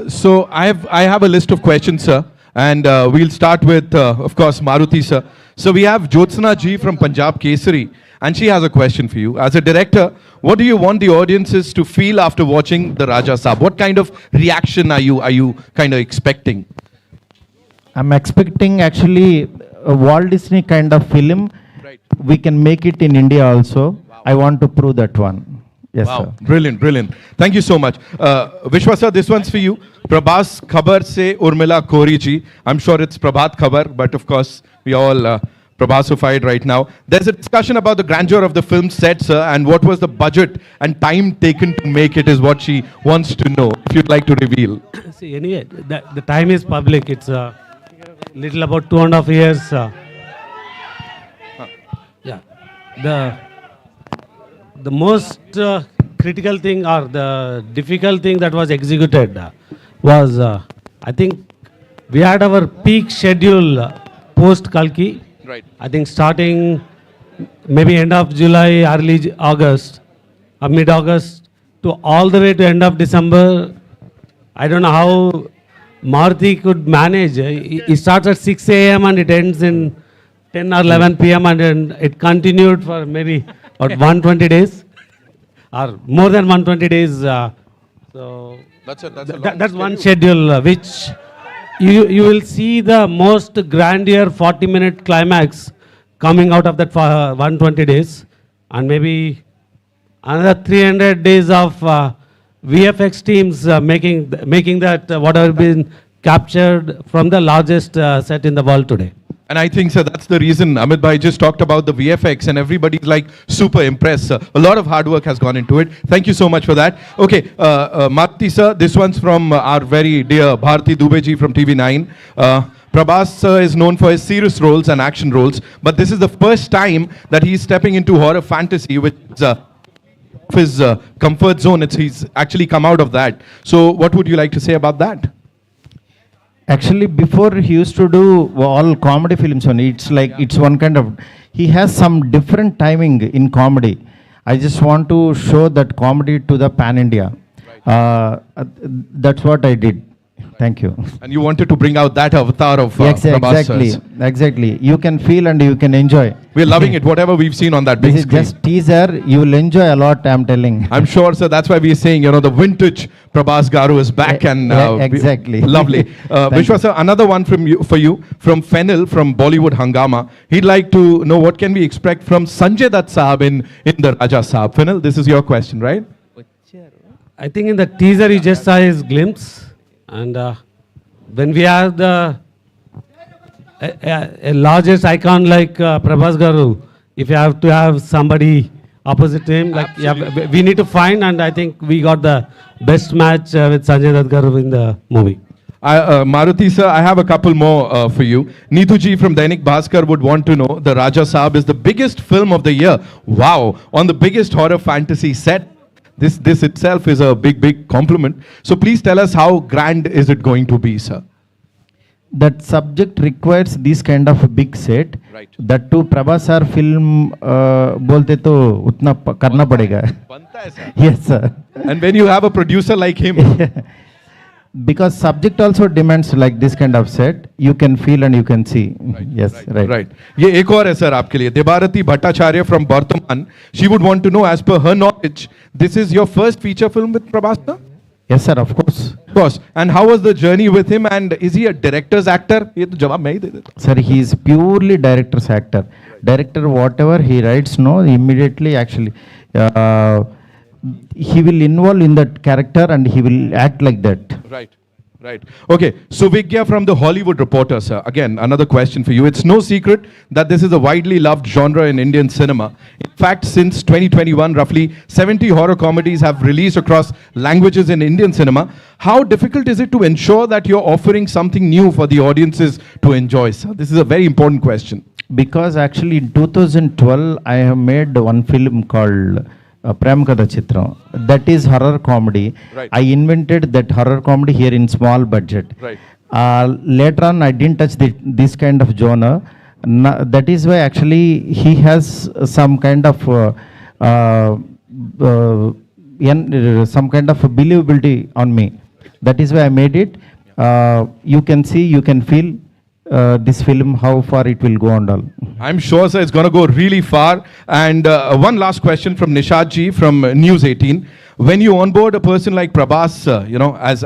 So I have a list of questions, sir, and we'll start with, of course, Maruti, sir. So we have Jyotsna ji from Punjab Kesari, and she has a question for you. As a director, what do you want the audiences to feel after watching the Raja Saab? What kind of reaction are you kind of expecting? I'm expecting actually a Walt Disney kind of film. Right. We can make it in India also. Wow. I want to prove that one. Yes, Wow, sir. brilliant, brilliant. Thank you so much. Vishwa sir, this one's for you. Prabhas Khabar se Urmila Kori ji. I'm sure it's Prabhat Khabar, but of course we all Prabhasified right now. There's a discussion about the grandeur of the film set, sir, and what was the budget and time taken to make it is what she wants to know. If you'd like to reveal. See, anyway, the time is public. It's little about 2.5 years. Yeah, the most critical thing or the difficult thing that was executed was I think we had our peak schedule post Kalki. Right. I think starting maybe end of July, early August, or mid-August to all the way to end of December. I don't know how Maruti could manage. It starts at 6 a.m. and it ends in 10 or 11 p.m. and then it continued for maybe about 120 days or more than 120 days. So that's one schedule which you will see the most grandeur 40-minute climax coming out of that 120 days and maybe another 300 days of VFX teams making that whatever been captured from the largest set in the world today. And I think, sir, that's the reason Amit Bhai just talked about the VFX and everybody's like super impressed, sir. A lot of hard work has gone into it. Thank you so much for that. Okay, Maruti, sir, this one's from our very dear Bharti Dubey ji from TV9. Prabhas sir is known for his serious roles and action roles, but this is the first time that he's stepping into horror fantasy, which is his comfort zone. He's actually come out of that. So what would you like to say about that? Actually, before he used to do all comedy films only. It's like it's one kind of. He has some different timing in comedy. I just want to show that comedy to the pan India. That's what I did. Thank you. And you wanted to bring out that avatar of Yes, Prabhas exactly, sir's. exactly. You can feel and you can enjoy. We're loving it, whatever we've seen on that big This is screen. just teaser. You will enjoy a lot. I'm telling. I'm sure, sir. That's why we're saying, the vintage Prabhas Garu is back and Exactly. lovely. Thank Vishwa, you. sir, another one for you from Fennel from Bollywood Hangama. He'd like to know what can we expect from Sanjay Dutt Saab in the Raja Saab. Fennel, this is your question, right? I think in the teaser you just saw his glimpse, and when we have a largest icon like Prabhas Garu, if you have to have somebody opposite him, like we need to find, and I think we got the best match with Sanjay Dutt Garu in the movie. Maruti sir, I have a couple more for you. Neetu ji from Dainik Bhaskar would want to know the Raja Saab is the biggest film of the year. Wow, on the biggest horror fantasy set. This itself is a big compliment. So please tell us how grand is it going to be, sir? That subject requires this kind of a big set. Right. That too Prabhas sir film बोलते तो उतना करना पड़ेगा. Yes sir. And when you have a producer like him, Because subject also demands like this kind of set. You can feel and you can see. Yes, right. right. ये एक और है sir आपके लिए. Debarati Bhattacharya from Bardhaman. She would want to know, as per her knowledge, this is your first feature film with Prabhas sir? Yes sir, of course. Of course. And how was the journey with him? And is he a director's actor? ये तो जवाब मैं ही दे देता. Sir, he is purely director's actor. Director, whatever he writes, no, immediately actually, he will involve in that character and he will act like that. Right. Okay, Suvigya from the Hollywood Reporter, sir. Again, another question for you. It's no secret that this is a widely loved genre in Indian cinema. In fact, since 2021, roughly 70 horror comedies have released across languages in Indian cinema. How difficult is it to ensure that you're offering something new for the audiences to enjoy, sir? This is a very important question. Because actually in 2012, I have made one film called Prem Kada Chitram. That is horror comedy. Right. I invented that horror comedy here in small budget. Right. Later on, I didn't touch this kind of genre. That is why actually he has some kind of some kind of believability on me. That is why I made it. You can see, you can feel this film, how far it will go and all. I'm sure, sir, it's going to go really far. And one last question from Nishad ji from News 18. When you onboard a person like Prabhas,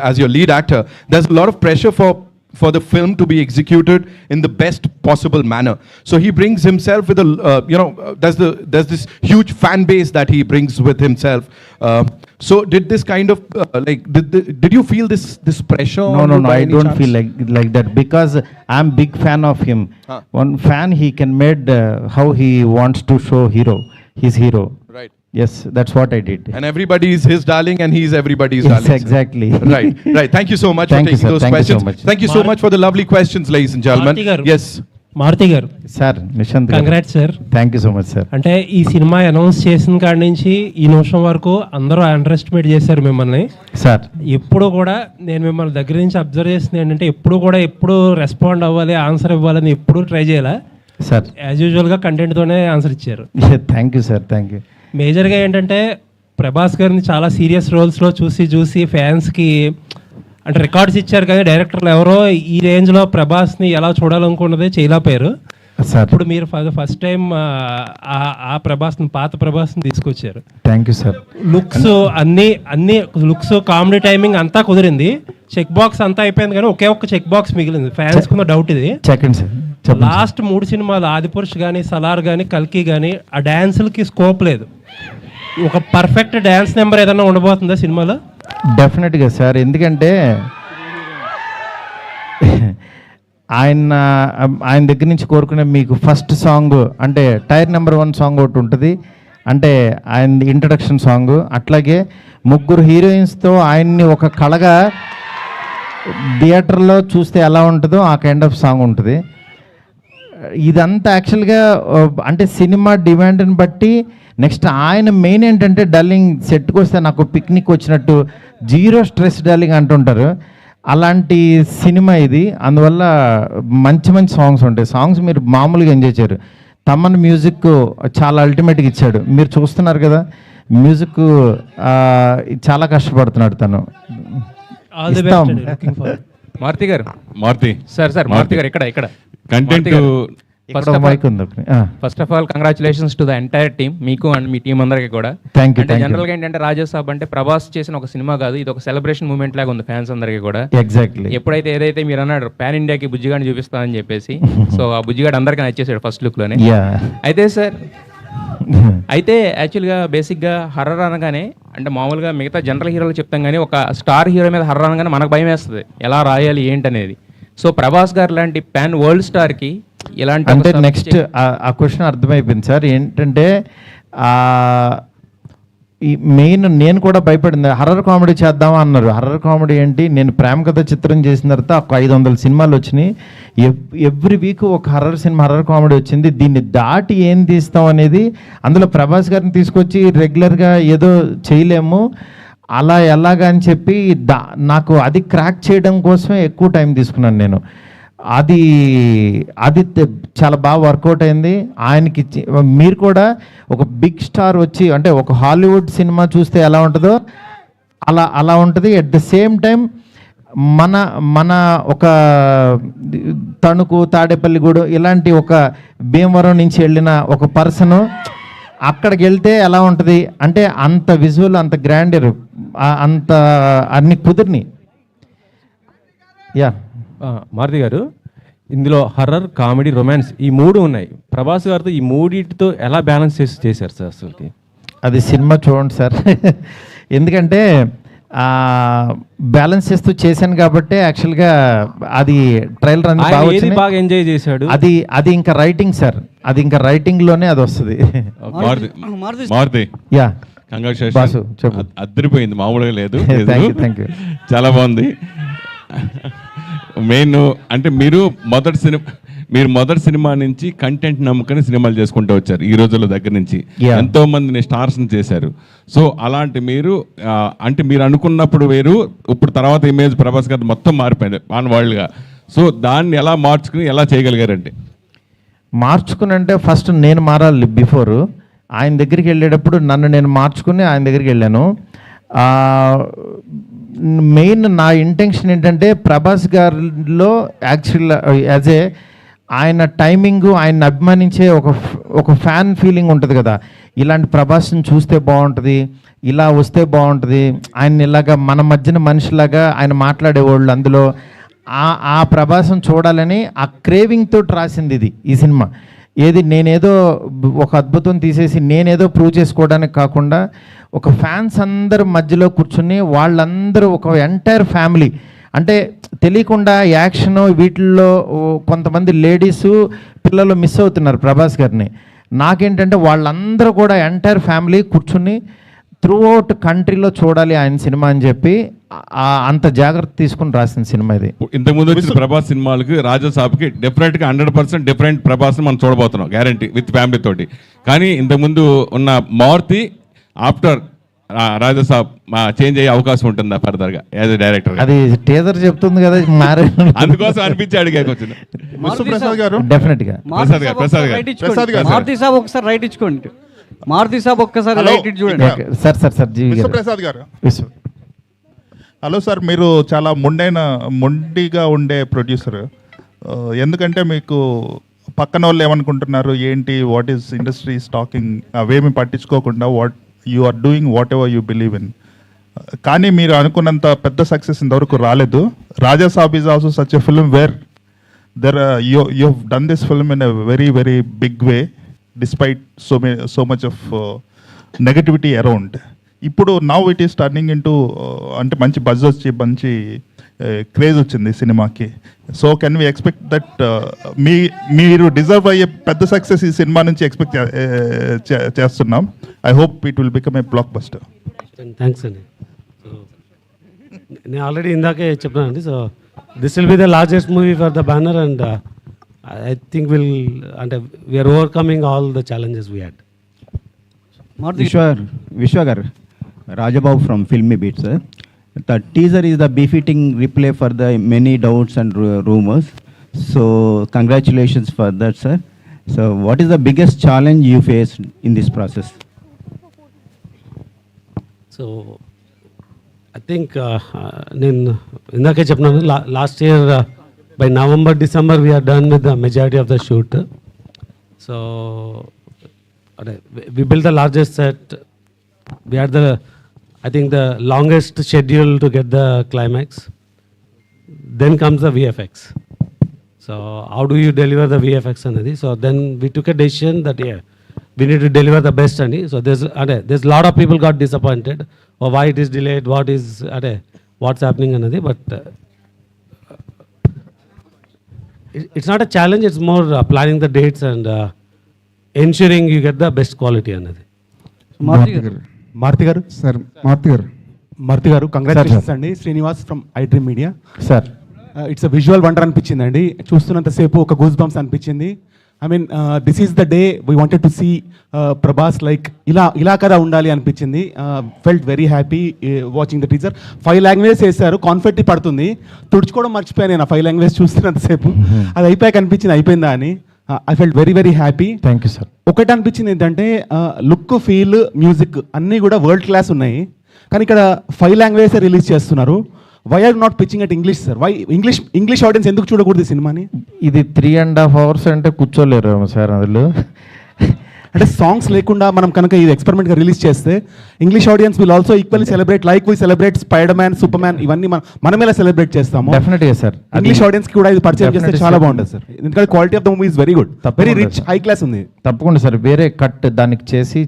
as your lead actor, there's a lot of pressure for the film to be executed in the best possible manner. So he brings himself with there's this huge fan base that he brings with himself. So did this kind of did you feel this pressure? No, I don't feel like that, because I'm big fan of him. One fan, he can made how he wants to show his hero. Right. Yes, that's what I did. And everybody is his darling, and he's everybody's Yes, darling. sir. exactly. Right. Thank you so much Thank for you, taking sir. those Thank you so questions. much. Thank you so much for the lovely questions, ladies and gentlemen. Maruti garu. Yes. Maruti గారు, sir Nishant, congrats sir. Thank you so much sir. అంటే ఈ cinema announce చేసిన కాడి నుంచి ఈ నిమిషం వరకు అందరూ అండర్ ఎస్టిమేట్ చేశారు మిమ్మల్ని. సార్, ఎప్పుడు కూడా నేను మిమ్మల్ని దగ్గర నుంచి అబ్జర్వ్ చేసింది ఏంటంటే, ఎప్పుడు రెస్పాండ్ అవ్వాలి, ఆన్సర్ ఇవ్వాలని ఎప్పుడు ట్రై చేయాలి. సార్, యాజ్ యూజువల్గా కంటెంట్తోనే ఆన్సర్ ఇచ్చారు. Thank you sir, thank you. మేజర్గా ఏంటంటే, ప్రభాస్ గారిని చాలా సీరియస్ రోల్స్లో చూసి ఫ్యాన్స్కి అంటే రికార్డ్స్ ఇచ్చారు, కానీ డైరెక్టర్లు ఎవరో ఈ రేంజ్లో ప్రభాస్ని ఎలా చూడాలనుకున్నదే చేయలేకపోయారు. సార్, ఇప్పుడు మీరు ఫస్ట్ టైం ఆ ప్రభాస్ని, పాత ప్రభాస్ని తీసుకొచ్చారు. Thank you sir. లుక్స్ అన్ని లుక్స్, కామెడీ టైమింగ్ అంతా కుదిరింది. చెక్ బాక్స్ అంతా అయిపోయింది, కానీ ఒకే ఒక్క చెక్ బాక్స్ మిగిలింది. ఫ్యాన్స్ కున్న డౌట్ ఇది. చెప్పండి సార్, చెప్పండి. లాస్ట్ 3 సినిమాలు, ఆదిపురుష్ కానీ, సలార్ కానీ, కల్కి కానీ, ఆ డ్యాన్సులకి స్కోప్ లేదు. ఒక పర్ఫెక్ట్ డ్యాన్స్ నెంబర్ ఏదైనా ఉండబోతుందా సినిమాలో? డెఫినెట్గా సార్, ఎందుకంటే ఆయన దగ్గర నుంచి కోరుకునే మీకు ఫస్ట్ సాంగ్ అంటే టైర్ నెంబర్ 1 సాంగ్ ఒకటి ఉంటుంది, అంటే ఆయన ఇంట్రడక్షన్ సాంగ్. అట్లాగే 3 హీరోయిన్స్తో ఆయన్ని ఒక కళగా థియేటర్లో చూస్తే ఎలా ఉంటుందో ఆ కైండ్ ఆఫ్ సాంగ్ ఉంటుంది. ఇదంతా యాక్చువల్గా అంటే సినిమా డిమాండ్ని బట్టి. నెక్స్ట్ ఆయన మెయిన్ ఏంటంటే, డల్లింగ్ సెట్కి వస్తే నాకు పిక్నిక్ వచ్చినట్టు, జీరో స్ట్రెస్ డల్లింగ్ అంటుంటారు. అలాంటి సినిమా ఇది. అందువల్ల మంచి సాంగ్స్ ఉంటాయి. సాంగ్స్ మీరు మామూలుగా ఎంజాయ్ చేయరు. తమన్ మ్యూజిక్ చాలా అల్టిమేట్గా ఇచ్చాడు. మీరు చూస్తున్నారు కదా, మ్యూజిక్ చాలా కష్టపడుతున్నాడు తను. ఆల్ ది బెస్ట్ అండి, looking forward. Maruti garu, Maruti sir Maruti గారు, ఇక్కడ content first of all congratulations to the entire team, మీకు అండ్ మీ టీం అందరికీ కూడా. Thank you. జనరల్గా ఏంటంటే, రాజాసాబ్ అంటే ప్రభాస్ చేసిన ఒక సినిమా కాదు, ఇది ఒక సెలబ్రేషన్ మూమెంట్ లాగా ఉంది ఫ్యాన్స్ అందరికీ కూడా. ఎగ్జాక్ట్లీ. ఎప్పుడైతే ఏదైతే మీరు అన్నాడు పాన్ ఇండియాకి బుజ్జిగాడిని చూపిస్తానని చెప్పేసి, సో ఆ బుజ్జిగాడు అందరికీ నచ్చేసాడు ఫస్ట్ లుక్ లోనే. అయితే సార్, అయితే యాక్చువల్గా బేసిక్గా హర్రర్ అనగానే, అంటే మామూలుగా మిగతా జనరల్ హీరోలు చెప్తాం కానీ, ఒక స్టార్ హీరో మీద హర్రర్ అనగానే మనకు భయం వేస్తుంది, ఎలా రాయాలి ఏంటి అనేది. సో ప్రభాస్ గారు లాంటి పాన్ వరల్డ్ స్టార్కి ఇలాంటి అంటే నెక్స్ట్ ఆ క్వశ్చన్ అర్థమైపోయింది సార్. ఏంటంటే ఈ మెయిన్ నేను కూడా భయపడింది, హర్రర్ కామెడీ చేద్దామా అన్నారు. హర్రర్ కామెడీ ఏంటి, నేను ప్రేమ కథ చిత్రం చేసిన తర్వాత ఒక 500 సినిమాలు వచ్చినాయి. ఎవ్రీ వీక్ ఒక హర్రర్ కామెడీ వచ్చింది. దీన్ని దాటి ఏం తీస్తాం అనేది, అందులో ప్రభాస్ గారిని తీసుకొచ్చి రెగ్యులర్గా ఏదో చేయలేము, అలా ఎలాగా అని చెప్పి నాకు అది క్రాక్ చేయడం కోసమే ఎక్కువ టైం తీసుకున్నాను నేను. అది చాలా బాగా వర్కౌట్ అయింది. ఆయనకి మీరు కూడా ఒక బిగ్ స్టార్ వచ్చి, అంటే ఒక హాలీవుడ్ సినిమా చూస్తే ఎలా ఉంటుందో అలా ఉంటుంది. అట్ ద సేమ్ టైం మన ఒక తణుకు, తాడేపల్లిగూడు ఇలాంటి ఒక భీమవరం నుంచి వెళ్ళిన ఒక పర్సను అక్కడికి వెళ్తే ఎలా ఉంటుంది అంటే, అంత విజువల్, అంత గ్రాండర్, అంత అన్ని కుదిరిని. యా మారుతి గారు, ఇందులో హర్రర్, కామెడీ, రొమాన్స్ ఈ 3 ఉన్నాయి. ప్రభాస్ గారితో ఈ 3టితో ఎలా బ్యాలెన్స్ చేశారు సార్ అసలుకి? అది సినిమా చూడండి సార్. ఎందుకంటే బ్యాలెన్స్ చేస్తూ చేశాను కాబట్టి యాక్చువల్గా అది ట్రైలర్ అనేది బాగా ఎంజాయ్ చేశాడు. అది ఇంకా రైటింగ్ సార్, అది ఇంకా రైటింగ్లోనే అది వస్తుంది. Maruti, yeah congratulations. బాసు చెప్పు. అద్దరిపోయింది, మామూలుగా లేదు. Thank you. చాలా బాగుంది. మెయిన్ అంటే మీరు మొదటి సినిమా నుంచి కంటెంట్ నమ్ముకొని సినిమాలు చేసుకుంటూ వచ్చారు. ఈ రోజుల దగ్గర నుంచి ఎంతో మందిని స్టార్స్ని చేశారు. సో అలాంటి మీరు అంటే మీరు అనుకున్నప్పుడు వేరు, ఇప్పుడు తర్వాత ఇమేజ్ ప్రభాస్ గారు మొత్తం మారిపోయింది ఆన్ వరల్డ్గా. సో దాన్ని ఎలా మార్చుకుని ఎలా చేయగలిగారంటే? మార్చుకుని అంటే ఫస్ట్ నేను మారాలి. బిఫోర్ ఆయన దగ్గరికి వెళ్ళేటప్పుడు నన్ను నేను మార్చుకుని ఆయన దగ్గరికి వెళ్ళాను. మెయిన్ నా ఇంటెన్షన్ ఏంటంటే ప్రభాస్ గారిలో యాక్చువల్ యాజ్ ఏ ఆయన టైమింగ్, ఆయన అభిమానించే ఒక ఫ్యాన్ ఫీలింగ్ ఉంటుంది కదా, ఇలాంటి ప్రభాస్ని చూస్తే బాగుంటుంది, ఇలా వస్తే బాగుంటుంది, ఆయన ఇలాగా మన మధ్యన మనిషిలాగా ఆయన మాట్లాడేవాళ్ళు, అందులో ఆ ప్రభాసం చూడాలని ఆ క్రేవింగ్తో రాసింది ఇది ఈ సినిమా. ఏది నేనేదో ఒక అద్భుతం తీసేసి నేనేదో ప్రూవ్ చేసుకోవడానికి కాకుండా ఒక ఫ్యాన్స్ అందరు మధ్యలో కూర్చుని వాళ్ళందరూ ఒక ఎంటైర్ ఫ్యామిలీ, అంటే తెలియకుండా యాక్షన్ వీటిల్లో కొంతమంది లేడీసు పిల్లలు మిస్ అవుతున్నారు ప్రభాస్ గారిని. నాకేంటంటే వాళ్ళందరూ కూడా ఎంటైర్ ఫ్యామిలీ కూర్చుని త్రూ అవుట్ కంట్రీలో చూడాలి ఆయన సినిమా అని చెప్పి అంత జాగ్రత్త తీసుకుని రాసిన సినిమా ఇది. ఇంతకుముందు వచ్చిన ప్రభాస్ సినిమాలకి రాజాసాబ్కి డెఫినెట్గా 100% డిఫరెంట్ ప్రభాస్ని మనం చూడబోతున్నాం, గ్యారంటీ, విత్ ఫ్యామిలీ తోటి. కానీ ఇంతకుముందు ఉన్న మారుతి ఆఫ్టర్ రాజాసాబ్ చేంజ్ అయ్యే అవకాశం ఉంటుందా ఫర్దర్గా యాజ్ ఎ డైరెక్టర్? అది టీజర్ చెప్తుంది కదా, అందుకోసం అనిపించి అడిగాక వచ్చింది. డెఫినెట్గా ప్రసాద్ గారు మారుతి సాబ్ ఒకసారి రైట్ ఇచ్చుకోండి. మారుతి సాబ్ ఒక్కసారి రైట్ ఇటు చూడండి. సార్ విశ్వప్రసాద్ గారు. హలో సార్, మీరు చాలా మొండిగా ఉండే ప్రొడ్యూసర్. ఎందుకంటే మీకు పక్కన వాళ్ళు ఏమనుకుంటున్నారు ఏంటి, వాట్ ఈస్ ఇండస్ట్రీ టాకింగ్, అవేమి పట్టించుకోకుండా you are doing whatever you believe in. కానీ మీరు అనుకున్నంత పెద్ద సక్సెస్ ఇంతవరకు రాలేదు. Raja Saab is also such a film where you have done this film in a very very big way despite so much of negativity around. ఇప్పుడు now it is turning into అంటే మంచి buzz వచ్చి మంచి క్రేజ్ వచ్చింది సినిమాకి. So can we expect that మీరు deserve అయ్యే పెద్ద సక్సెస్ ఈ సినిమా నుంచి ఎక్స్పెక్ట్ చేస్తున్నాం. I hope it will become a blockbuster. Thanks అండి. నేను ఆల్రెడీ ఇందాకే చెప్పానండి. So this will be the largest movie for the banner and I think అంటే we are overcoming all the challenges we had. Vishwa Gar, Rajababu from Filmy Beat, sir. The teaser is the befitting replay for the many doubts and rumors. So, congratulations for that, sir. So, what is the biggest challenge you faced in this process? So I think నేను ఇందాకే చెప్పినాను, last year by November December we are done with the majority of the shoot. So we built the largest set. We had I think the longest schedule to get the climax. Then comes the VFX. So how do you deliver the VFX anadi? So then we took a decision that we need to deliver the best ani. So there's a lot of people got disappointed or why it is delayed, what's happening anadi. But it's not a challenge. It's more planning the dates and ensuring you get the best quality another. Marthi garu congratulations andi. Srinivas from iDream Media. Sir, it's a visual wonder అనిపించిందండి. చూస్తున్నంత సేపు ఒక goose bumps అనిపించింది. I mean this is the day we wanted to see Prabhas like ఇలా కదా ఉండాలి అనిపించింది. Felt very happy watching the teaser. 5 languages వేశారు, కాన్ఫెట్టి పడుతుంది, తుడుచుకోవడం మర్చిపోయాను నేను 5 లాంగ్వేజ్ చూస్తున్నంతసేపు. అది అయిపోయాక అనిపించింది అయిపోయిందా అని. I felt very very happy. Thank you sir. ఒకటి అనిపించింది ఏంటంటే లుక్, ఫీల్, మ్యూజిక్ అన్నీ కూడా వరల్డ్ క్లాస్ ఉన్నాయి. కానీ ఇక్కడ 5 లాంగ్వేజెస్ రిలీజ్ చేస్తున్నారు. Why are not pitching at English sir? Why English audience ఎందుకు చూడకూడదు ఈ సినిమాని? ఇది 3.5 hours అంటే కూర్చోలేరు సార్ అందులో. అంటే సాంగ్స్ లేకుండా మనం కనుక ఇది ఎక్స్పెరిమెంట్గా రిలీజ్ చేస్తే English audience will also equally celebrate like we celebrate spider man, super man, ఇవన్నీ మనం ఎలా సెలబ్రేట్ చేస్తాము. డెఫినెట్గా సార్. ఇంగ్లీష్ ఆడియన్స్ కి కూడా ఇది పరిచయం చేస్తే చాలా బాగుంటుంది సార్. ఎందుకంటే quality of the movie is very good, very rich, high class ఉంది. తప్పకుండా సార్, వేరే కట్ దానికి చేసి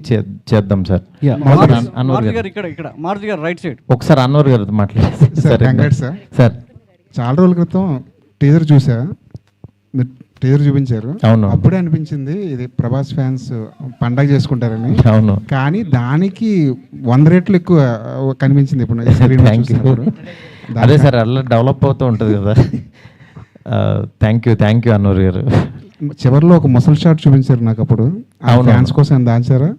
చేద్దాం సార్. మారుతి గారు ఇక్కడ మారుతి గారు రైట్ సైడ్ ఒకసారి అన్వర్ గారు మాట్లాడారు సార్. చాలా రోజుల క్రితం టీజర్ చూసా, టీజర్ చూపించారు. అవును, అప్పుడే అనిపించింది ఇది ప్రభాస్ ఫ్యాన్స్ పండగ చేసుకుంటారని. అవును, కానీ దానికి 100 రెట్లు ఎక్కువ కనిపించింది ఇప్పుడు. అదే సార్, అలా డెవలప్ అవుతూ ఉంటుంది కదా. థ్యాంక్ యూ అన్వర్ గారు. చివరిలో ఒక ముసలి షాట్ చూపించారు నాకు అప్పుడు. ఫ్యాన్స్ కోసం దాచారా?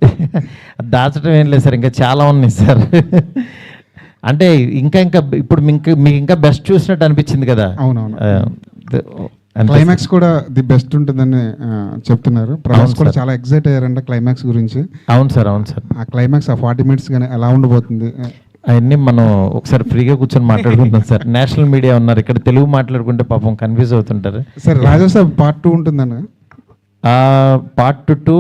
దాచడం ఏం లేదు సార్, ఇంకా చాలా ఉన్నాయి సార్. అంటే ఇంకా ఇప్పుడు మీకు ఇంకా బెస్ట్ చూసినట్టు అనిపించింది కదా. అవునవును, క్లైమాక్స్ కూడా ది బెస్ట్ ఉంటుందని చెప్తున్నారు. ప్రభాస్ కూడా చాలా ఎక్సైట్ అయ్యారంట క్లైమాక్స్ గురించి. అవును సార్. ఆ క్లైమాక్స్ ఆ 40 minutes కానీ ఎలా ఉండబోతుంది? అవన్నీ మనం ఒకసారి ఫ్రీగా కూర్చొని మాట్లాడుకుందాం సార్. నేషనల్ మీడియా ఉన్నారు ఇక్కడ, తెలుగు మాట్లాడుకుంటే పాపం కన్ఫ్యూజ్ అవుతుంటారు. సార్ రాజాసాబ్ పార్ట్ 2 ఉంటుందన్న. పార్ట్ 2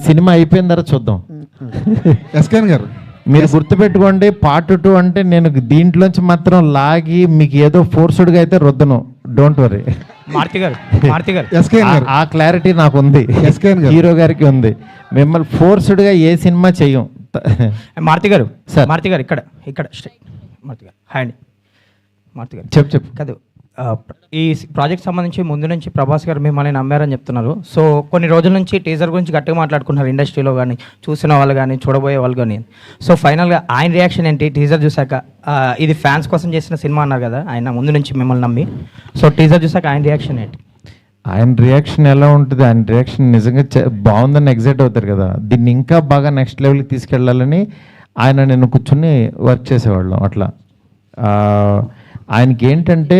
సినిమా అయిపోయిన తర్వాత చూద్దాం. ఎస్కేన్ గారు మీరు గుర్తుపెట్టుకోండి, పార్ట్ 2 అంటే నేను దీంట్లోంచి మాత్రం లాగి మీకు ఏదో ఫోర్స్డ్గా అయితే రుద్దను. Don't worry. ఎస్కేన్ గారు ఆ క్లారిటీ నాకు ఉంది, ఎస్కేన్ గారు హీరో గారికి ఉంది. మిమ్మల్ని ఫోర్స్డ్గా ఏ సినిమా చెయ్యం. మారుతి గారు సార్. మారుతి గారు ఇక్కడ మారుతి గారు హాయ్ అండి. మారుతి గారు చెప్పు. కాదు, ఈ ప్రాజెక్ట్ సంబంధించి ముందు నుంచి ప్రభాస్ గారు మిమ్మల్ని నమ్మారని చెప్తున్నారు. సో కొన్ని రోజుల నుంచి టీజర్ గురించి గట్టిగా మాట్లాడుకున్నారు ఇండస్ట్రీలో కానీ, చూసిన వాళ్ళు కానీ, చూడబోయే వాళ్ళు కానీ. సో ఫైనల్గా ఆయన రియాక్షన్ ఏంటి టీజర్ చూసాక? ఇది ఫ్యాన్స్ కోసం చేసిన సినిమా అన్నారు కదా ఆయన ముందు నుంచి మిమ్మల్ని నమ్మి. సో టీజర్ చూసాక ఆయన రియాక్షన్ ఏంటి? ఆయన రియాక్షన్ ఎలా ఉంటుంది? ఆయన రియాక్షన్ నిజంగా బాగుందని ఎగ్జైట్ అవుతారు కదా. దీన్ని ఇంకా బాగా నెక్స్ట్ లెవెల్కి తీసుకెళ్ళాలని ఆయన నేను కూర్చుని వర్క్ చేసేవాళ్ళం. అట్లా ఆయనకి ఏంటంటే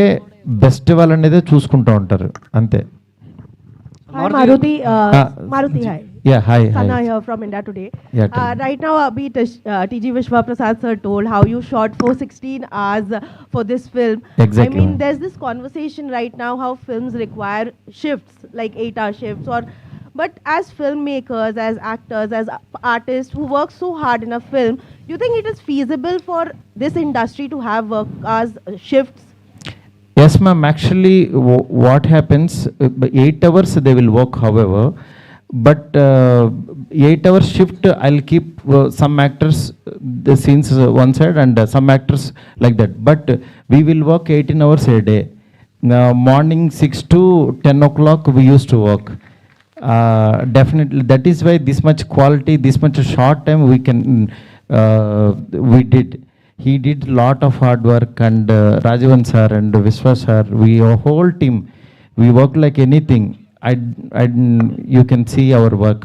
బెస్ట్ వాళ్ళనేదే చూసుకుంటూ ఉంటారు అంతే. Hi Maruti, Maruti hi. Yeah, hi. Sana here from India Today. Yeah, tell me. Right now, TG Vishwa Prasad sir told how you shot for 16 hours for this film. Exactly. I mean, there's this conversation right now how films require shifts, like 8-hour shifts, but as filmmakers, as actors, as artists who work so hard in a film, do you think it is feasible for this industry to have work hours shifts? Yes, ma'am. Actually, what happens, 8 hours they will work, however, but 8 hours shift, I'll keep some actors, the scenes one side and some actors like that. But we will work 18 hours a day. Morning 6 to 10 o'clock we used to work. Definitely, that is why this much quality, this much short time we did. He did lot of hard work, and Rajavan sir and Vishwa sir, we a whole team, we work like anything. You can see our work.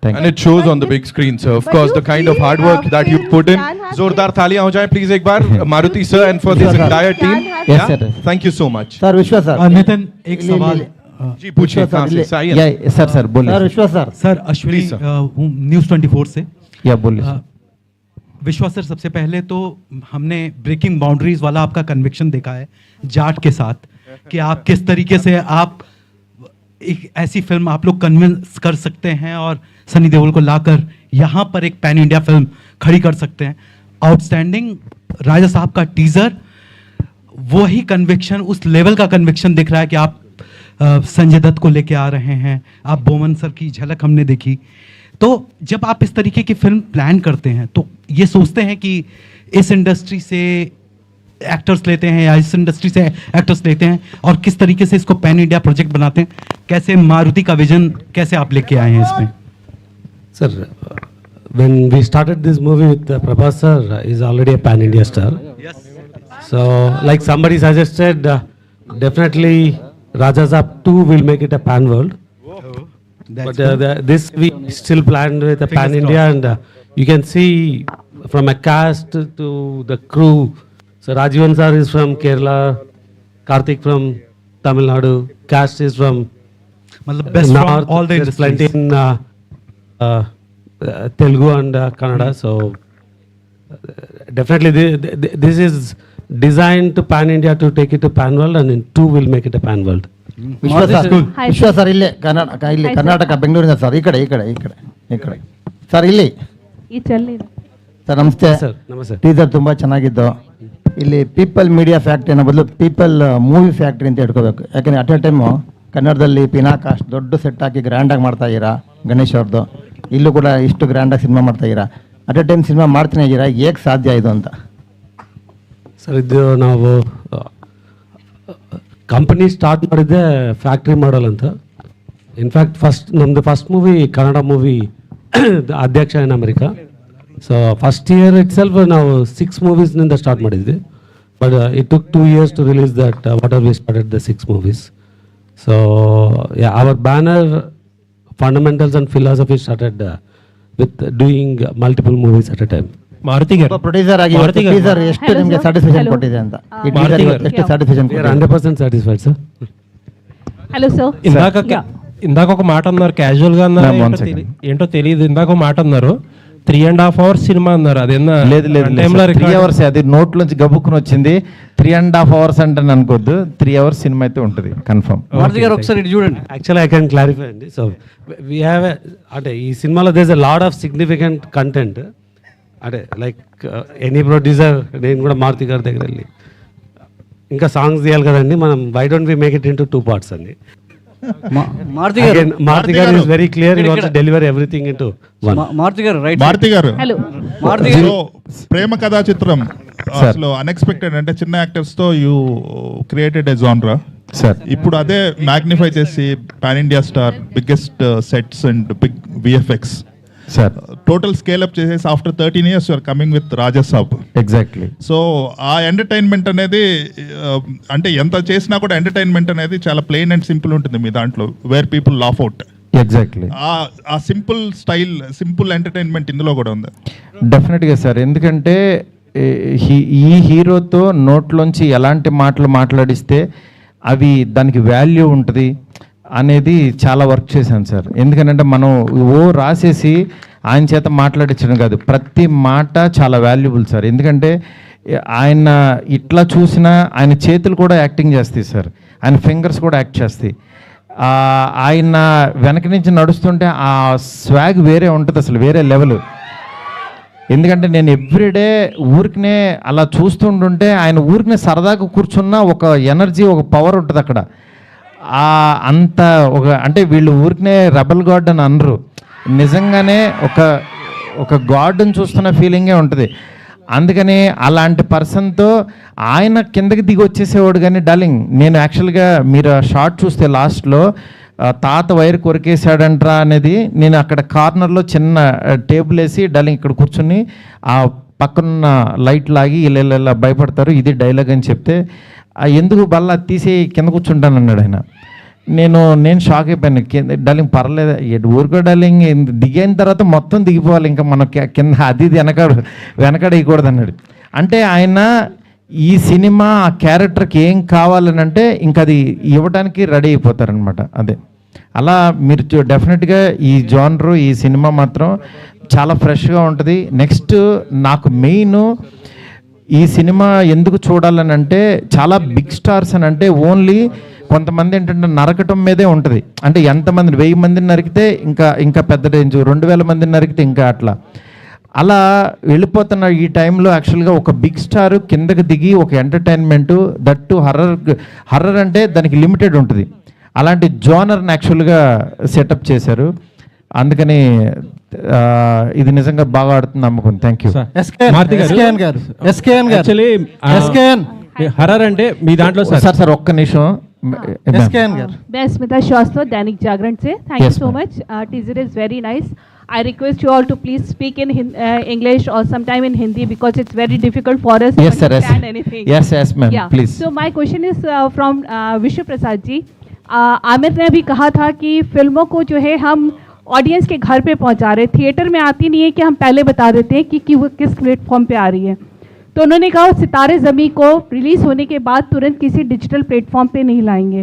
Thank you. And it shows on the big screen, sir. Of course, the kind of hard work that you put in. Zordar thaliyan ho jaye please ek baar Maruti sir and for this entire team. Yes, sir. Thank you so much. Sir विश्वास sir Nitin एक सवाल जी पूछिए कहां से Sai Yeah, sir, बोलिए. Sir विश्वास sir sir Ashwini हूँ news 24 से। Yeah, बोलिए. विश्वास सर, सबसे पहले तो हमने ब्रेकिंग बाउंड्रीज वाला आपका कन्विक्शन देखा है जाट के साथ कि आप किस तरीके से आप एक ऐसी फिल्म आप लोग कन्विंस कर सकते हैं और सनी देओल को लाकर यहाँ पर एक पैन इंडिया फिल्म खड़ी कर सकते हैं। आउटस्टैंडिंग राजा साहब का टीजर, वही कन्विक्शन, उस लेवल का कन्विक्शन दिख रहा है कि आप संजय दत्त को लेके आ रहे हैं, आप बोमन सर की झलक हमने देखी। तो जब आप इस तरीके की फिल्म प्लान करते हैं तो ये सोचते हैं कि इस इंडस्ट्री से एक्टर्स लेते हैं या इस इंडस्ट्री से एक्टर्स लेते हैं और किस तरीके से इसको पैन इंडिया प्रोजेक्ट बनाते हैं, कैसे मारुति का विजन कैसे आप लेके आए हैं इसमें? Sir, when we started this movie with Prabhas sir, is already a pan India star. Yes. So, like somebody suggested, definitely Raja Saab 2 will make it a pan world. But this we still planned with a pan India, and you can see from a cast to the crew. So Rajivan sir is from Kerala, Karthik from Tamil Nadu, cast is from best North. from all the There's plenty industries. in Telugu and Kannada. So definitely this is designed to pan India to take it to pan world, and in 2 will make it a pan world. ವಿಶ್ವಾಸ sir ಇಲ್ಲೇ ಕರ್ನಾಟಕ ಬೆಂಗಳೂರಿನ sir ಈ ಕಡೆ sir ಇಲ್ಲಿ sir ನಮಸ್ತೆ. ನಮಸ್ತೆ. Teaser ತುಂಬ ಚೆನ್ನಾಗಿದ್ದು. ಇಲ್ಲಿ ಪೀಪಲ್ ಮೀಡಿಯಾ ಫ್ಯಾಕ್ಟ್ರಿ ಅನ್ನೋ ಬದಲು ಪೀಪಲ್ ಮೂವಿ ಫ್ಯಾಕ್ಟ್ರಿ ಅಂತ ಇಟ್ಕೋಬೇಕು. ಯಾಕಂದರೆ ಅಟ್ ಎ ಟೈಮು ಕನ್ನಡದಲ್ಲಿ ಪಿನಾಕಾಸ್ಟ್ ದೊಡ್ಡ ಸೆಟ್ ಹಾಕಿ ಗ್ರ್ಯಾಂಡಾಗಿ ಮಾಡ್ತಾ ಇದ್ದೀರಾ ಗಣೇಶ್ ಅವ್ರದ್ದು, ಇಲ್ಲೂ ಕೂಡ ಇಷ್ಟು ಗ್ರ್ಯಾಂಡಾಗಿ ಸಿನಿಮಾ ಮಾಡ್ತಾ ಇದ್ದೀರಾ. ಅಟ್ ಎ ಟೈಮ್ ಸಿನಿಮಾ ಮಾಡ್ತಾನೆ ಇದ್ದೀರಾ, ಹೇಗೆ ಸಾಧ್ಯ ಇದು ಅಂತ? ಸರ್ ಇದು ನಾವು ಕಂಪನಿ ಸ್ಟಾರ್ಟ್ ಮಾಡಿದ್ದೆ ಫ್ಯಾಕ್ಟ್ರಿ ಮಾಡಲ್ ಅಂತ. ಇನ್ಫ್ಯಾಕ್ಟ್ ನಮ್ಮದು ಫಸ್ಟ್ ಮೂವಿ ಕನ್ನಡ ಮೂವಿ ಅಧ್ಯಕ್ಷ ಇನ್ America. So first year it self ನಾವು 6 ಮೂವೀಸ್ನಿಂದ ಸ್ಟಾರ್ಟ್ ಮಾಡಿದ್ವಿ. But it took 2 years to release that whatever we started the 6 movies. So yeah, our banner fundamentals and philosophy started with doing multiple movies at a time. Maruti గారు producer ಆಗಿ teaser ಎಷ್ಟು ನಿಮಗೆ satisfaction ಕೊಟ್ಟಿದೆ ಅಂತ? ಈ teaser ಎಷ್ಟು satisfaction We are 100% satisfied, sir. Hello sir. ఇందాక ఒక మాట అన్నారు, క్యాజువల్గా అన్నారు, ఏంటో తెలియదు. ఇందాక ఒక మాట అన్నారు, 3.5 hours సినిమా అన్నారు. అదేనా? లేదు లేదు టైంలో 3 hours, అది నోట్లోంచి గబుక్కుని వచ్చింది. 3.5 hours అంటే అనుకోద్దు, 3 hours సినిమా అయితే ఉంటుంది కన్ఫర్మ్. మారుతి గారు ఒకసారి ఇటు చూడండి. యాక్చువల్లీ ఐ కెన్ క్లారిఫై అండి. సో వీ హ్యావ్ అంటే ఈ సినిమాలో does a lot of significant content. అంటే లైక్ ఎనీ ప్రొడ్యూసర్, నేను కూడా మారుతి గారి దగ్గర వెళ్ళి ఇంకా సాంగ్స్ తీయాలి కదండి మనం, why don't we make it into 2 parts అండి. Maruthi garu, Maruthi garu is very clear, he wants to deliver everything into one. Maruthi garu right. Maruti గారు, హలో మారుతి గారు, ప్రేమ కథా చిత్రం అసలు అన్ఎక్స్పెక్టెడ్, అంటే చిన్న యాక్టర్స్ తో యూ క్రియేటెడ్ ఎ జానరా సార్. ఇప్పుడు అదే మ్యాగ్నిఫై చేసి pan India star, biggest sets and big VFX sir, total scale up చేసేసి after 13 years you are coming with Raja Saab. Exactly. So ఆ ఎంటర్టైన్మెంట్ అనేది అంటే ఎంత చేసినా కూడా ఎంటర్టైన్మెంట్ అనేది చాలా ప్లెయిన్ అండ్ సింపుల్ ఉంటుంది మీ దాంట్లో, where people laugh out. Exactly. ఆ సింపుల్ స్టైల్, సింపుల్ ఎంటర్టైన్మెంట్ ఇందులో కూడా ఉంది. డెఫినెట్గా సార్, ఎందుకంటే ఈ హీరోతో నోట్లోంచి ఎలాంటి మాటలు మాట్లాడిస్తే అవి దానికి వాల్యూ ఉంటుంది అనేది చాలా వర్క్ చేశాను సార్. ఎందుకంటే మనం రాసేసి ఆయన చేత మాట్లాడించడం కాదు, ప్రతి మాట చాలా వాల్యుబుల్ సార్. ఎందుకంటే ఆయన ఇట్లా చూసినా ఆయన చేతులు కూడా యాక్టింగ్ చేస్తాయి సార్, ఆయన ఫింగర్స్ కూడా యాక్ట్ చేస్తాయి. ఆయన వెనక నుంచి నడుస్తుంటే ఆ స్వాగ్ వేరే ఉంటుంది అసలు, వేరే లెవెల్. ఎందుకంటే నేను ఎవ్రీడే ఊరికనే అలా చూస్తుంటుంటే ఆయన ఊరికనే సరదాగా కూర్చున్న ఒక ఎనర్జీ, ఒక పవర్ ఉంటుంది అక్కడ. అంత ఒక అంటే వీళ్ళు ఊరికనే రెబల్ గాడ్ అని అనరు, నిజంగానే ఒక గాడ్ని చూస్తున్న ఫీలింగే ఉంటుంది. అందుకని అలాంటి పర్సన్తో ఆయన కిందకి దిగి వచ్చేసేవాడు. కానీ డార్లింగ్, నేను యాక్చువల్గా మీరు షార్ట్ చూస్తే లాస్ట్లో తాత వైర్ కొరికేశాడంట్రా అనేది, నేను అక్కడ కార్నర్లో చిన్న టేబుల్ వేసి డార్లింగ్ ఇక్కడ కూర్చుని ఆ పక్కన లైట్ లాగి ఇలా భయపడతారు, ఇది డైలాగ్ అని చెప్తే ఎందుకు బల్ల తీసి కింద కూర్చుంటాను అన్నాడు ఆయన. నేను షాక్ అయిపోయాను. డార్లింగ్ పర్లేదు, ఊరుకో డార్లింగ్, దిగిన తర్వాత మొత్తం దిగిపోవాలి, ఇంకా మనం కింద అది వెనకడేయకూడదు అన్నాడు. అంటే ఆయన ఈ సినిమా ఆ క్యారెక్టర్కి ఏం కావాలని అంటే ఇంకా అది ఇవ్వడానికి రెడీ అయిపోతారనమాట. అదే అలా మీరు డెఫినెట్గా ఈ జానరు, ఈ సినిమా మాత్రం చాలా ఫ్రెష్గా ఉంటుంది. నెక్స్ట్ నాకు మెయిన్ ఈ సినిమా ఎందుకు చూడాలని అంటే, చాలా బిగ్ స్టార్స్ అని అంటే ఓన్లీ కొంతమంది ఏంటంటే నరకటం మీదే ఉంటుంది. అంటే ఎంతమందిని 1000 మందిని నరికితే ఇంకా పెద్ద రేంజ్, 2000 మందిని నరికితే ఇంకా అలా వెళ్ళిపోతున్న ఈ టైంలో యాక్చువల్గా ఒక బిగ్ స్టార్ కిందకి దిగి ఒక ఎంటర్టైన్మెంటు, దట్టు హర్రర్ అంటే దానికి లిమిటెడ్ ఉంటుంది. అలాంటి జోనర్ని యాక్చువల్గా సెటప్ చేశారు. అందుకని ఇది నిజంగా బాగా ఆడుతుంది నమ్మకం. Thank you. హర్రర్ అంటే మీ దాంట్లో సార్ ఒక్క నిమిషం. मैं स्मिता श्रीवास्तव, दैनिक जागरण से. Thank you so much. Teaser is very nice. I request you all to please speak in English or sometime in Hindi because it's very difficult for us to understand anything. Yes, ma'am. Yeah. Please. So my question is from विश्व प्रसाद जी. आमिर ने भी कहा था कि फिल्मों को जो है हम ऑडियंस के घर पे पहुंचा रहे, थिएटर में आती नहीं है कि हम पहले बता देते हैं कि वो किस प्लेटफॉर्म पे आ रही है. तो उन्होंने कहा सितारे ज़मीं को रिलीज़ होने के बाद तुरंत किसी डिजिटल प्लेटफॉर्म पे नहीं लाएंगे.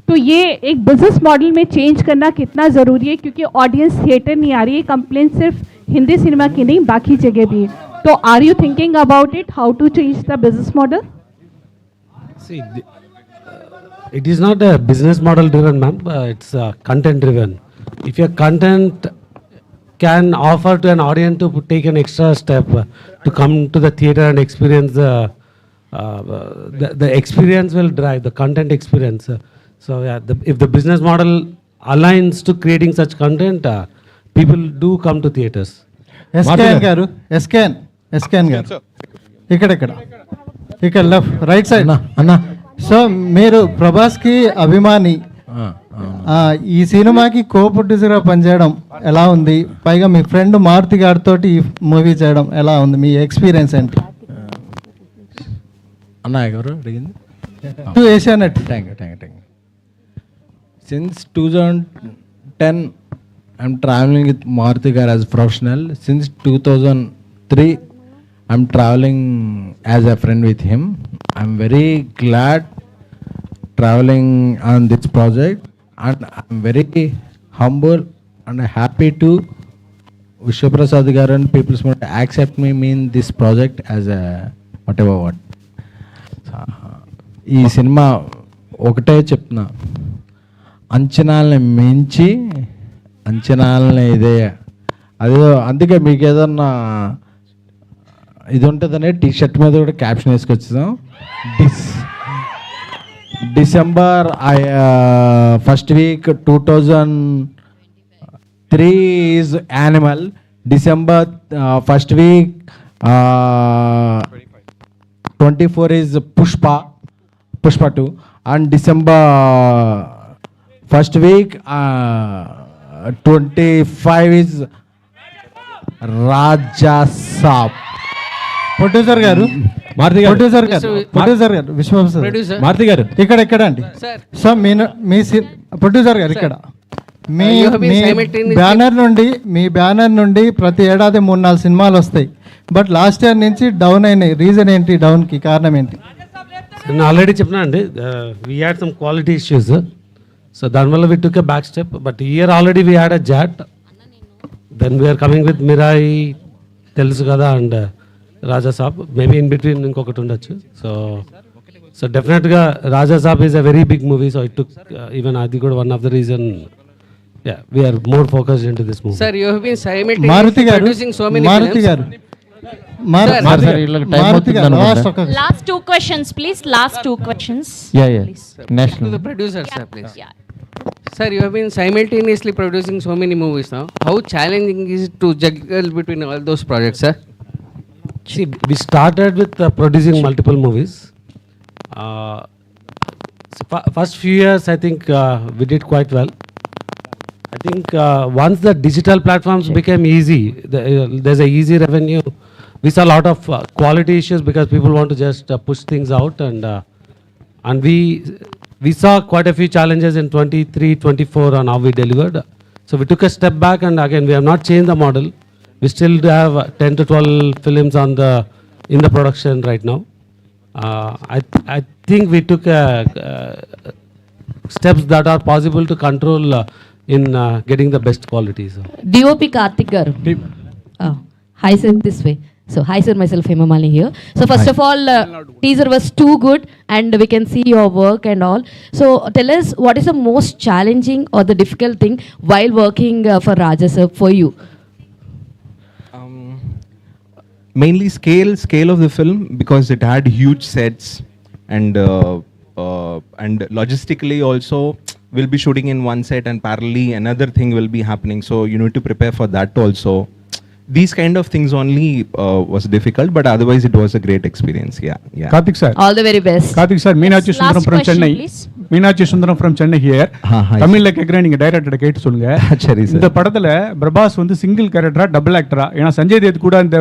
तो ये एक बिजनेस मॉडल में चेंज करना कितना ज़रूरी है, क्योंकि ऑडियंस थिएटर नहीं आ रही है. कंप्लेंट सिर्फ हिंदी सिनेमा की नहीं, बाकी जगह भी है. तो are you thinking about it, how to change the business model? See, it is not a business model driven, ma'am. It's content driven. If your content can offer to an audience to take an extra step to come to the theater and experience the experience will drive the content experience. So yeah, if the business model aligns to creating such content, people do come to theaters. SKN గారు ఇక్కడ left right side అన్న. So మీరు ప్రభాస్కి అభిమాని, ఈ సినిమాకి కో ప్రొడ్యూసర్గా పనిచేయడం ఎలా ఉంది? పైగా మీ ఫ్రెండ్ మారుతి గారితో ఈ మూవీ చేయడం ఎలా ఉంది? మీ ఎక్స్పీరియన్స్ ఏంటి? అన్న ఎవరు అడిగింది? Asianet. Thank you. Since 2010, I'm traveling with Maruti Gar as professional. Since 2003, I'm traveling as a friend with him. I'm very glad traveling on this project, and I'm very humble and happy to Vishwaprasad garu and peoples accept me in this project as a whatever what. ఈ సినిమా ఒకటే చెప్తున్నా, అంచనాలని మించి అంచనాలని ఇదే అదే. అందుకే మీకు ఏదన్నా ఇది ఉంటుందనే టీ షర్ట్ మీద కూడా క్యాప్షన్ వేసుకొచ్చాం. December first week 2003 is Animal. December first week 24 is Pushpa 2. And December first week 25 is Raja Saab. Producer garu, Maruthi గారు, ప్రొడ్యూసర్ గారు విశ్వప్రసాద్ మారుతి గారు ఇక్కడ అండి. సో మీ ప్రొడ్యూసర్ గారు ఇక్కడ మీ బ్యానర్ నుండి ప్రతి ఏడాది 3-4 సినిమాలు వస్తాయి. బట్ లాస్ట్ ఇయర్ నుంచి డౌన్ అయినాయి. రీజన్ ఏంటి? డౌన్కి కారణం ఏంటి? నేను ఆల్రెడీ చెప్పినా అండి, we had some quality issues. So దానివల్ల we took a back step. But year already we had a Jaat, then we are coming with Mirai తెలుసు కదా and Raja Saab. Maybe in between ఇంకొకటి ఉండొచ్చు. సో డెఫినెట్గా Raja Saab is a very big movie. So it took even అది కూడా one of the reason we are more focused into this movie. Sir, you have been Maruthi simultaneously garu, producing so many Maruthi films. Garu, Last 2 questions, please. Last 2 questions. Please. To the producer, sir, please. Sir, you have been simultaneously producing so many movies now. How challenging is it to juggle between all those projects, sir? See, we started with producing multiple movies. First few years, I think we did quite well. I think once the digital platforms became easy, there's a easy revenue. We saw a lot of quality issues because people want to just push things out, and we saw quite a few challenges in 23, 24 on how we delivered. So we took a step back, and again we have not changed the model. We still have 10 to 12 films in the production right now. I think we took steps that are possible to control in getting the best quality. So. DOP Karthik garu. Hi sir, this way. So hi sir, myself Hemamali here. So first of all, teaser was too good and we can see your work and all. So tell us, what is the most challenging or the difficult thing while working for Raja sir for you? Mainly scale of the film, because it had huge sets and logistically also we'll be shooting in one set and parallelly another thing will be happening, so you need to prepare for that also. These kind of things only was difficult, but otherwise it was a great experience. Yeah. Karthik sir, all the very best. Karthik sir, Meenakshi Sundaram from Chennai. Meenakshi Sundaram from Chennai here. தமிழ்ல கேக்குறேன், நீங்க director கேட்டு சொல்லுங்க. சரி sir. இந்த படத்துல பிரபாஸ் வந்து single கேரக்டரா டபுள் ஆக்டரா? ஏன்னா சஞ்சய் தேத் கூட இந்த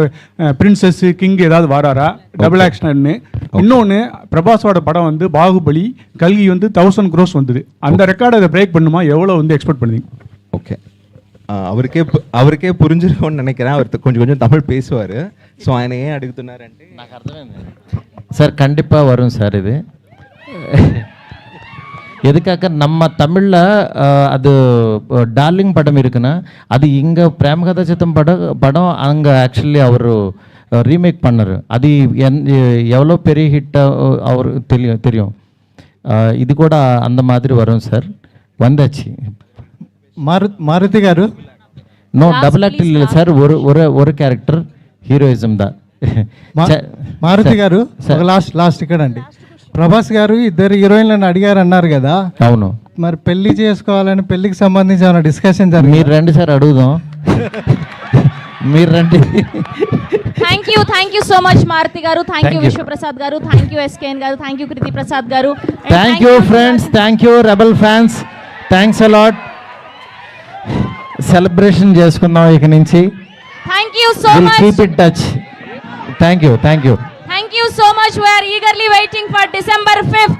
பிரின்சஸ் கிங் ஏதாவது வாராரா டபுள் ஆக்ஷன்னு? இன்னொன்னு, பிரபாஸோட படம் வந்து பாகுபலி, கல்கி வந்து 1000 crores வந்தது. அந்த ரெக்கார்டை அதை பிரேக் பண்ணுமா? எவ்வளவு வந்து எக்ஸ்பெக்ட் பண்ணுவீங்க? ஓகே, அவருக்கே புரிஞ்சிருக்கும்னு நினைக்கிறேன். அவர் கொஞ்சம் தமிழ் பேசுவார். ஸோ ఆయన ఏం అడుగుతున్నారంటే నాకు అర్థమైంది సార్. கண்டிப்பாக வரும் சார். இது எதுக்காக நம்ம தமிழில் அது டார்லிங் படம் இருக்குன்னா, அது இங்கே பிரேமகதா சித்தம் படம் அங்கே ஆக்சுவலி அவர் ரீமேக் பண்ணார். அது எவ்வளோ பெரிய ஹிட்டாக அவர் தெரியும். இது கூட அந்த மாதிரி வரும் சார். வந்தாச்சு. మారుతి గారు, నో డబుల్ యాక్ట్ లేదు సార్. ஒரு క్యారెక్టర్ హీరోయిజం దా. మారుతి గారు, లాస్ట్ ఇక్కడ అండి. ప్రభాస్ గారు 2 హీరోయిన్లను అడిగారు అన్నారు కదా. అవును. మరి పెళ్లి చేసుకోవాలని, పెళ్లికి సంబంధించి ఏమైనా డిస్కషన్ జరిగింది? మీరు రండి సార్, అడుగుదాం. మీరు రండి. Thank you so much Maruti garu. Thank you Vishwaprasad garu. Thank you SKN garu. Thank you Kriti Prasad garu. Thank you friends. Thank you Rebel fans. Thanks a lot. Celebration చేసుకుందాం ఇక నుంచి. Thank you so much. Keep in touch. Thank you. Thank you so much. We are eagerly waiting for December 5th.